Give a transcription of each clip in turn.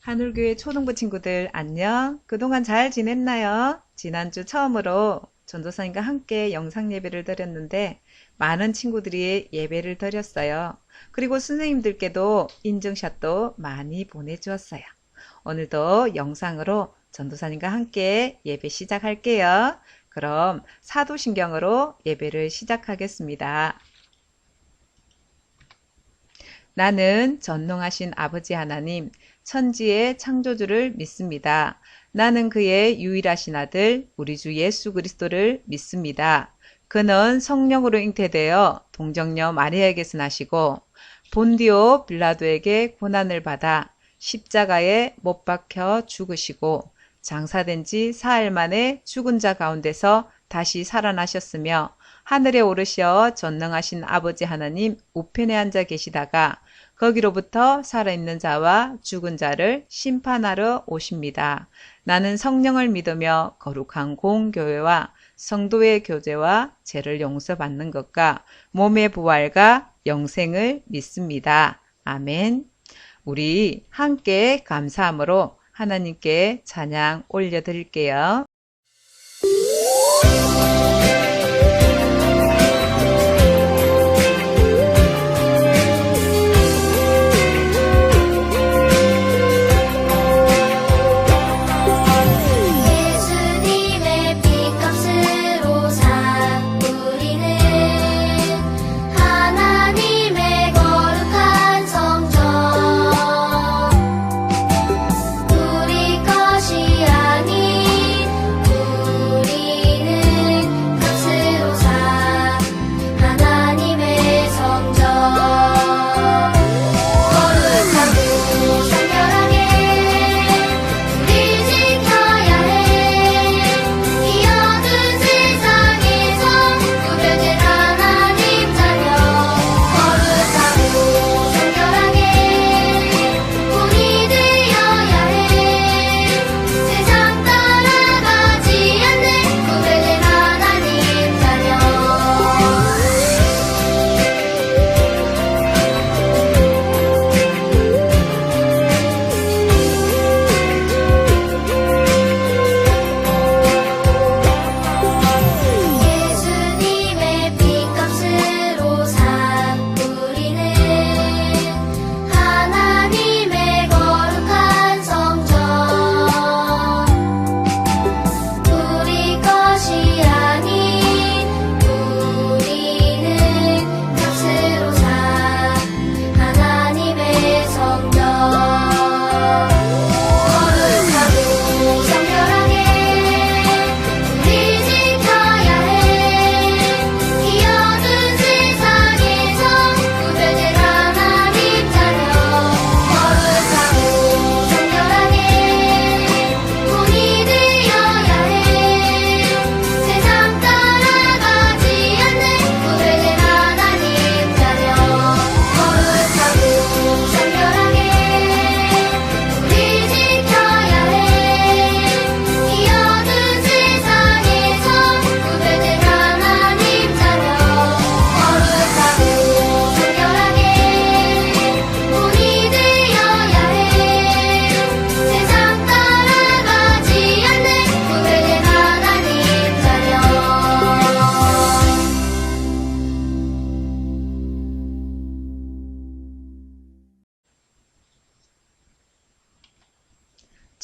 한울교회 초등부 친구들 안녕. 그동안 잘 지냈나요? 지난주 처음으로 전도사님과 함께 영상 예배를 드렸는데 많은 친구들이 예배를 드렸어요. 그리고 선생님들께도 인증샷도 많이 보내주었어요. 오늘도 영상으로 전도사님과 함께 예배 시작할게요. 그럼 사도신경으로 예배를 시작하겠습니다. 나는 전능하신 아버지 하나님, 천지의 창조주를 믿습니다. 나는 그의 유일하신 아들, 우리 주 예수 그리스도를 믿습니다. 그는 성령으로 잉태되어 동정녀 마리아에게서 나시고 본디오 빌라도에게 고난을 받아 십자가에 못 박혀 죽으시고 장사된 지 사흘 만에 죽은 자 가운데서 다시 살아나셨으며 하늘에 오르셔 전능하신 아버지 하나님 우편에 앉아 계시다가 거기로부터 살아있는 자와 죽은 자를 심판하러 오십니다. 나는 성령을 믿으며 거룩한 공교회와 성도의 교제와 죄를 용서받는 것과 몸의 부활과 영생을 믿습니다. 아멘. 우리 함께 감사함으로 하나님께 찬양 올려드릴게요.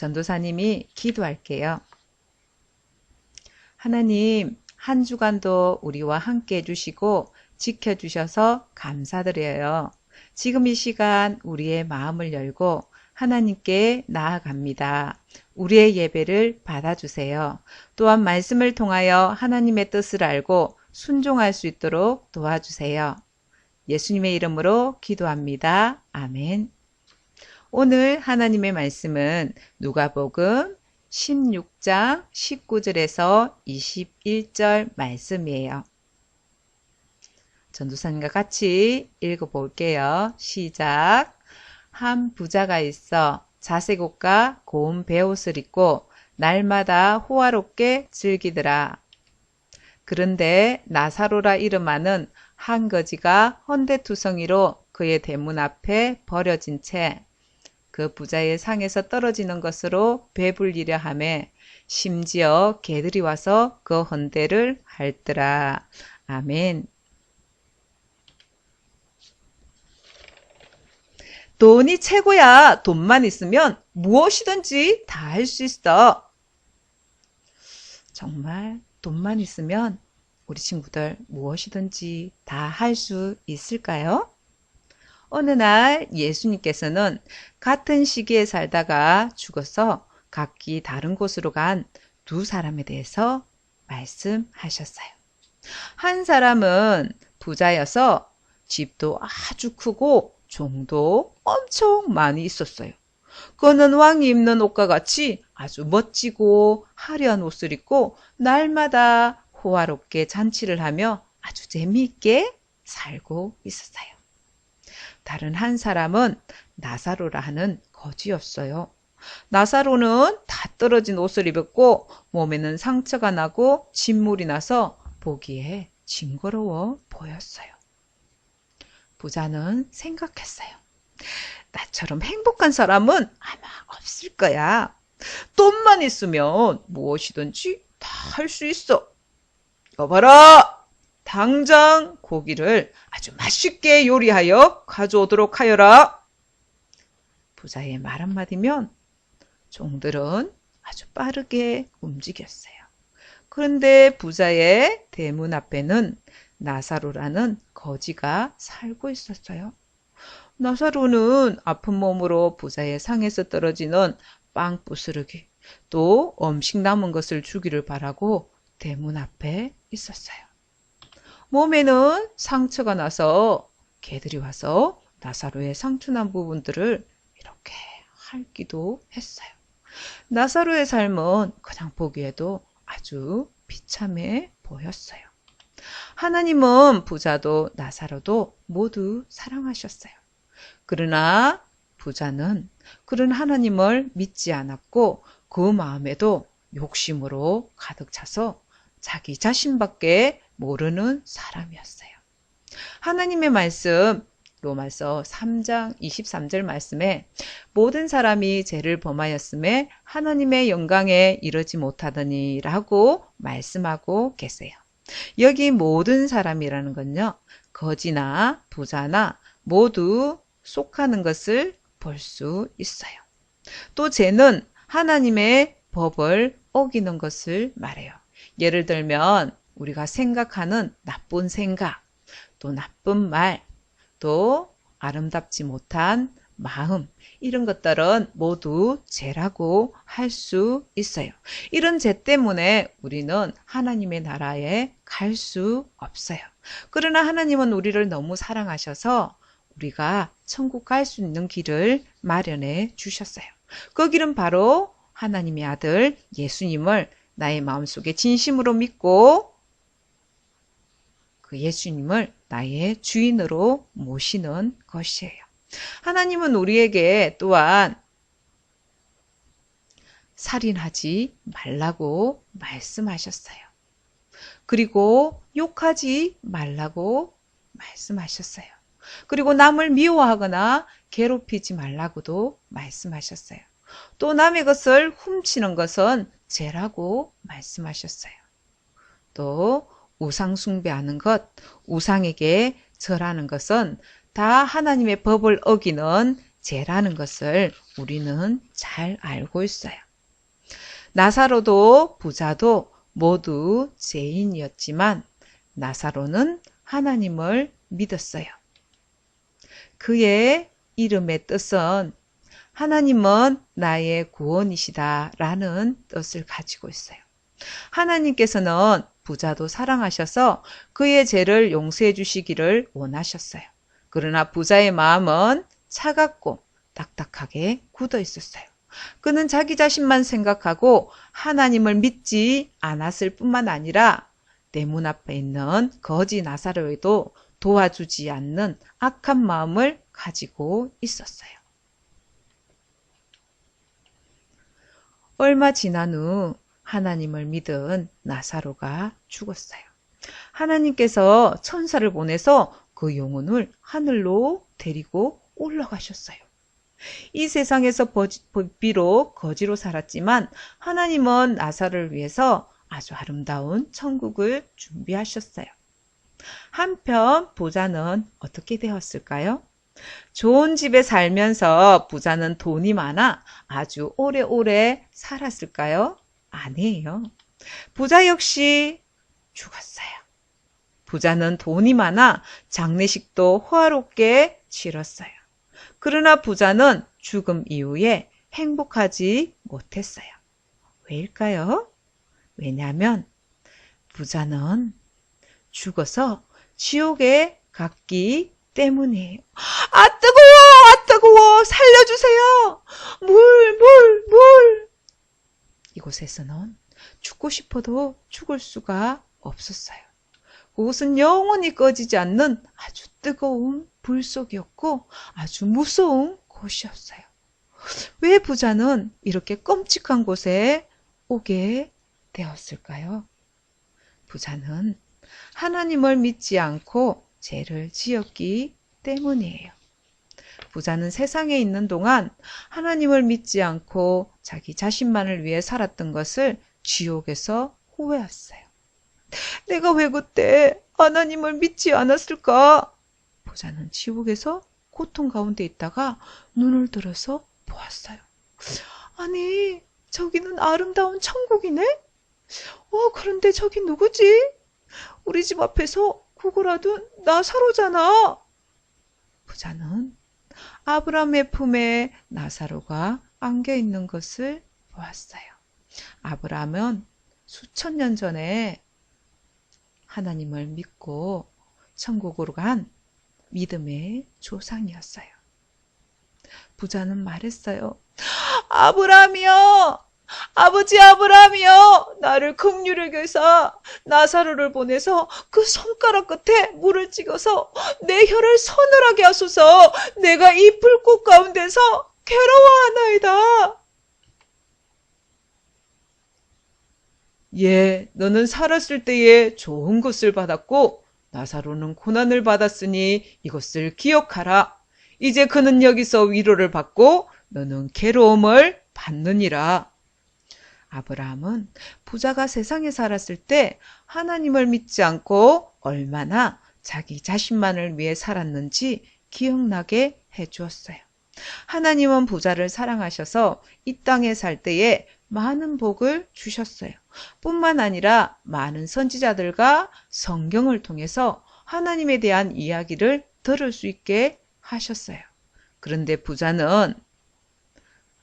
전도사님이 기도할게요. 하나님, 한 주간도 우리와 함께 해주시고 지켜주셔서 감사드려요. 지금 이 시간 우리의 마음을 열고 하나님께 나아갑니다. 우리의 예배를 받아주세요. 또한 말씀을 통하여 하나님의 뜻을 알고 순종할 수 있도록 도와주세요. 예수님의 이름으로 기도합니다. 아멘. 오늘 하나님의 말씀은 누가복음 16장 19절에서 21절 말씀이에요. 전도사님과 같이 읽어볼게요. 시작. 한 부자가 있어 자색 옷과 고운 베옷을 입고 날마다 호화롭게 즐기더라. 그런데 나사로라 이름하는 한 거지가 헌데투성이로 그의 대문 앞에 버려진 채 그 부자의 상에서 떨어지는 것으로 배불리려 하매 심지어 개들이 와서 그 헌대를 핥더라. 아멘. 돈이 최고야. 돈만 있으면 무엇이든지 다 할 수 있어. 정말 돈만 있으면 우리 친구들 무엇이든지 다 할 수 있을까요? 어느 날 예수님께서는 같은 시기에 살다가 죽어서 각기 다른 곳으로 간 두 사람에 대해서 말씀하셨어요. 한 사람은 부자여서 집도 아주 크고 종도 엄청 많이 있었어요. 그는 왕이 입는 옷과 같이 아주 멋지고 화려한 옷을 입고 날마다 호화롭게 잔치를 하며 아주 재미있게 살고 있었어요. 다른 한 사람은 나사로라 하는 거지였어요. 나사로는 다 떨어진 옷을 입었고 몸에는 상처가 나고 진물이 나서 보기에 징그러워 보였어요. 부자는 생각했어요. 나처럼 행복한 사람은 아마 없을 거야. 돈만 있으면 무엇이든지 다 할 수 있어. 여봐라! 당장 고기를 아주 맛있게 요리하여 가져오도록 하여라. 부자의 말 한마디면 종들은 아주 빠르게 움직였어요. 그런데 부자의 대문 앞에는 나사로라는 거지가 살고 있었어요. 나사로는 아픈 몸으로 부자의 상에서 떨어지는 빵 부스러기, 또 음식 남은 것을 주기를 바라고 대문 앞에 있었어요. 몸에는 상처가 나서 개들이 와서 나사로의 상처난 부분들을 이렇게 핥기도 했어요. 나사로의 삶은 그냥 보기에도 아주 비참해 보였어요. 하나님은 부자도 나사로도 모두 사랑하셨어요. 그러나 부자는 그런 하나님을 믿지 않았고 그 마음에도 욕심으로 가득 차서 자기 자신밖에 모르는 사람이었어요. 하나님의 말씀 로마서 3장 23절 말씀에 모든 사람이 죄를 범하였음에 하나님의 영광에 이르지 못하더니 라고 말씀하고 계세요. 여기 모든 사람이라는 건요. 거지나 부자나 모두 속하는 것을 볼 수 있어요. 또 죄는 하나님의 법을 어기는 것을 말해요. 예를 들면 우리가 생각하는 나쁜 생각, 또 나쁜 말, 또 아름답지 못한 마음, 이런 것들은 모두 죄라고 할 수 있어요. 이런 죄 때문에 우리는 하나님의 나라에 갈 수 없어요. 그러나 하나님은 우리를 너무 사랑하셔서 우리가 천국 갈 수 있는 길을 마련해 주셨어요. 그 길은 바로 하나님의 아들 예수님을 나의 마음속에 진심으로 믿고 그 예수님을 나의 주인으로 모시는 것이에요. 하나님은 우리에게 또한 살인하지 말라고 말씀하셨어요. 그리고 욕하지 말라고 말씀하셨어요. 그리고 남을 미워하거나 괴롭히지 말라고도 말씀하셨어요. 또 남의 것을 훔치는 것은 죄라고 말씀하셨어요. 또 우상 숭배하는 것, 우상에게 절하는 것은 다 하나님의 법을 어기는 죄라는 것을 우리는 잘 알고 있어요. 나사로도 부자도 모두 죄인이었지만 나사로는 하나님을 믿었어요. 그의 이름의 뜻은 하나님은 나의 구원이시다 라는 뜻을 가지고 있어요. 하나님께서는 부자도 사랑하셔서 그의 죄를 용서해 주시기를 원하셨어요. 그러나 부자의 마음은 차갑고 딱딱하게 굳어 있었어요. 그는 자기 자신만 생각하고 하나님을 믿지 않았을 뿐만 아니라 내 문 앞에 있는 거지 나사로에도 도와주지 않는 악한 마음을 가지고 있었어요. 얼마 지난 후 하나님을 믿은 나사로가 죽었어요. 하나님께서 천사를 보내서 그 영혼을 하늘로 데리고 올라가셨어요. 이 세상에서 비록 거지로 살았지만 하나님은 나사로를 위해서 아주 아름다운 천국을 준비하셨어요. 한편 부자는 어떻게 되었을까요? 좋은 집에 살면서 부자는 돈이 많아 아주 오래오래 살았을까요? 아니에요. 부자 역시 죽었어요. 부자는 돈이 많아 장례식도 호화롭게 치렀어요. 그러나 부자는 죽음 이후에 행복하지 못했어요. 왜일까요? 왜냐하면 부자는 죽어서 지옥에 갔기 때문이에요. 아, 뜨거워! 아, 뜨거워! 살려주세요! 물! 이곳에서는 죽고 싶어도 죽을 수가 없었어요. 그곳은 영원히 꺼지지 않는 아주 뜨거운 불 속이었고 아주 무서운 곳이었어요. 왜 부자는 이렇게 끔찍한 곳에 오게 되었을까요? 부자는 하나님을 믿지 않고 죄를 지었기 때문이에요. 부자는 세상에 있는 동안 하나님을 믿지 않고 자기 자신만을 위해 살았던 것을 지옥에서 후회했어요. 내가 왜 그때 하나님을 믿지 않았을까? 부자는 지옥에서 고통 가운데 있다가 눈을 들어서 보았어요. 아니, 저기는 아름다운 천국이네? 그런데 저기 누구지? 우리 집 앞에서 구걸하던 나사로잖아. 부자는 아브라함의 품에 나사로가 안겨 있는 것을 보았어요. 아브라함은 수천 년 전에 하나님을 믿고 천국으로 간 믿음의 조상이었어요. 부자는 말했어요. 아브라함이여! 아버지 아브라함이여! 나를 긍휼히 여겨서 나사로를 보내서 그 손가락 끝에 물을 찍어서 내 혀를 서늘하게 하소서. 내가 이 불꽃 가운데서 괴로워하나이다. 예, 너는 살았을 때에 좋은 것을 받았고 나사로는 고난을 받았으니 이것을 기억하라. 이제 그는 여기서 위로를 받고 너는 괴로움을 받느니라. 아브라함은 부자가 세상에 살았을 때 하나님을 믿지 않고 얼마나 자기 자신만을 위해 살았는지 기억나게 해주었어요. 하나님은 부자를 사랑하셔서 이 땅에 살 때에 많은 복을 주셨어요. 뿐만 아니라 많은 선지자들과 성경을 통해서 하나님에 대한 이야기를 들을 수 있게 하셨어요. 그런데 부자는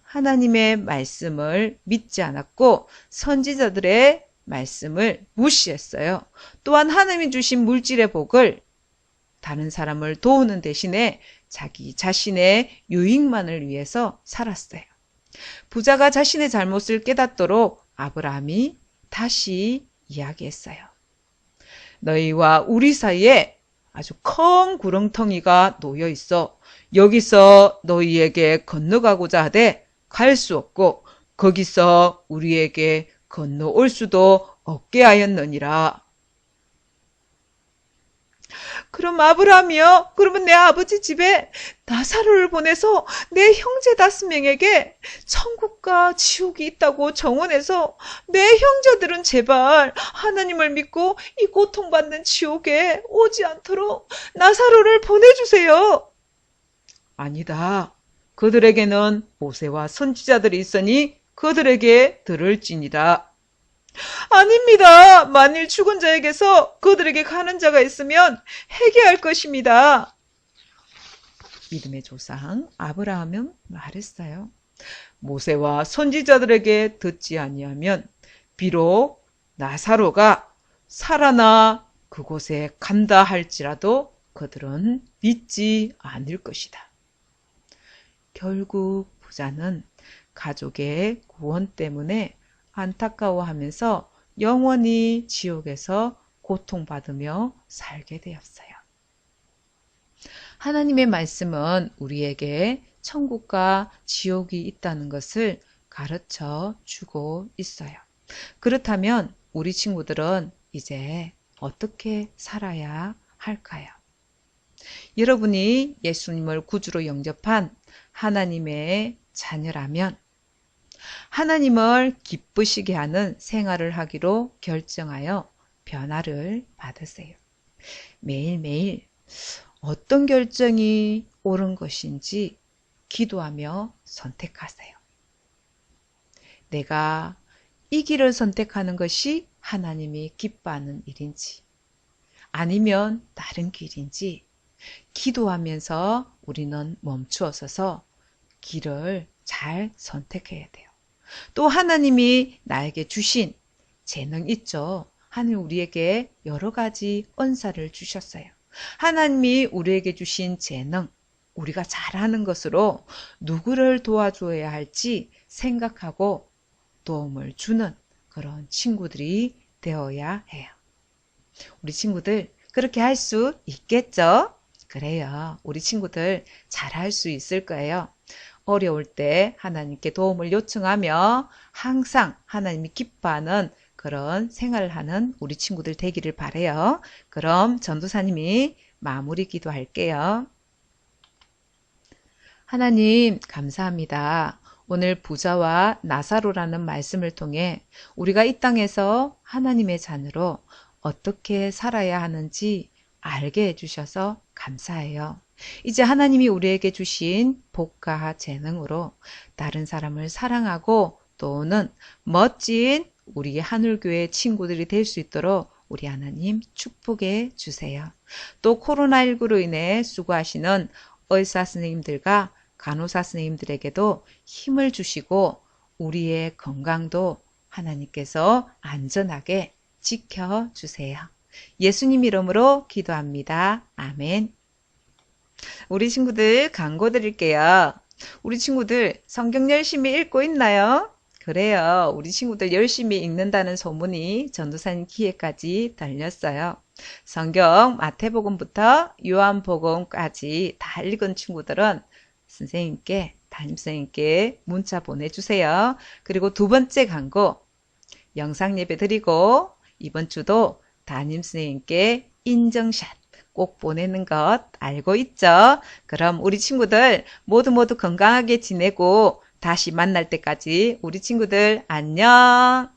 하나님의 말씀을 믿지 않았고 선지자들의 말씀을 무시했어요. 또한 하나님이 주신 물질의 복을 다른 사람을 도우는 대신에 자기 자신의 유익만을 위해서 살았어요. 부자가 자신의 잘못을 깨닫도록 아브라함이 다시 이야기했어요. 너희와 우리 사이에 아주 큰 구렁텅이가 놓여 있어. 여기서 너희에게 건너가고자 하되 갈 수 없고 거기서 우리에게 건너올 수도 없게 하였느니라. 그럼 아브라함이요? 그러면 내 아버지 집에 나사로를 보내서 내 형제 5명에게 천국과 지옥이 있다고 정언해서 내 형제들은 제발 하나님을 믿고 이 고통받는 지옥에 오지 않도록 나사로를 보내주세요. 아니다. 그들에게는 모세와 선지자들이 있으니 그들에게 들을지니라. 아닙니다. 만일 죽은 자에게서 그들에게 가는 자가 있으면 회개할 것입니다. 믿음의 조상 아브라함은 말했어요. 모세와 선지자들에게 듣지 아니하면 비록 나사로가 살아나 그곳에 간다 할지라도 그들은 믿지 않을 것이다. 결국 부자는 가족의 구원 때문에 안타까워하면서 영원히 지옥에서 고통받으며 살게 되었어요. 하나님의 말씀은 우리에게 천국과 지옥이 있다는 것을 가르쳐 주고 있어요. 그렇다면 우리 친구들은 이제 어떻게 살아야 할까요? 여러분이 예수님을 구주로 영접한 하나님의 자녀라면 하나님을 기쁘시게 하는 생활을 하기로 결정하여 변화를 받으세요. 매일매일 어떤 결정이 옳은 것인지 기도하며 선택하세요. 내가 이 길을 선택하는 것이 하나님이 기뻐하는 일인지 아니면 다른 길인지 기도하면서 우리는 멈추어 서서 길을 잘 선택해야 돼요. 또 하나님이 나에게 주신 재능 있죠. 하나님 우리에게 여러 가지 은사를 주셨어요. 하나님이 우리에게 주신 재능, 우리가 잘하는 것으로 누구를 도와줘야 할지 생각하고 도움을 주는 그런 친구들이 되어야 해요. 우리 친구들 그렇게 할 수 있겠죠? 그래요. 우리 친구들 잘할 수 있을 거예요. 어려울 때 하나님께 도움을 요청하며 항상 하나님이 기뻐하는 그런 생활을 하는 우리 친구들 되기를 바라요. 그럼 전도사님이 마무리 기도할게요. 하나님 감사합니다. 오늘 부자와 나사로라는 말씀을 통해 우리가 이 땅에서 하나님의 자녀로 어떻게 살아야 하는지 알게 해주셔서 감사해요. 이제 하나님이 우리에게 주신 복과 재능으로 다른 사람을 사랑하고 또는 멋진 우리 하늘교회 친구들이 될 수 있도록 우리 하나님 축복해 주세요. 또 코로나19로 인해 수고하시는 의사 선생님들과 간호사 선생님들에게도 힘을 주시고 우리의 건강도 하나님께서 안전하게 지켜주세요. 예수님 이름으로 기도합니다. 아멘. 우리 친구들 광고 드릴게요. 우리 친구들 성경 열심히 읽고 있나요? 그래요. 우리 친구들 열심히 읽는다는 소문이 전도사님 귀에까지 들렸어요. 성경 마태복음부터 요한복음까지 다 읽은 친구들은 선생님께 담임선생님께 문자 보내주세요. 그리고 두 번째 광고 영상 예배 드리고 이번 주도 담임선생님께 인증샷 꼭 보내는 것 알고 있죠? 그럼 우리 친구들 모두 건강하게 지내고 다시 만날 때까지 우리 친구들 안녕.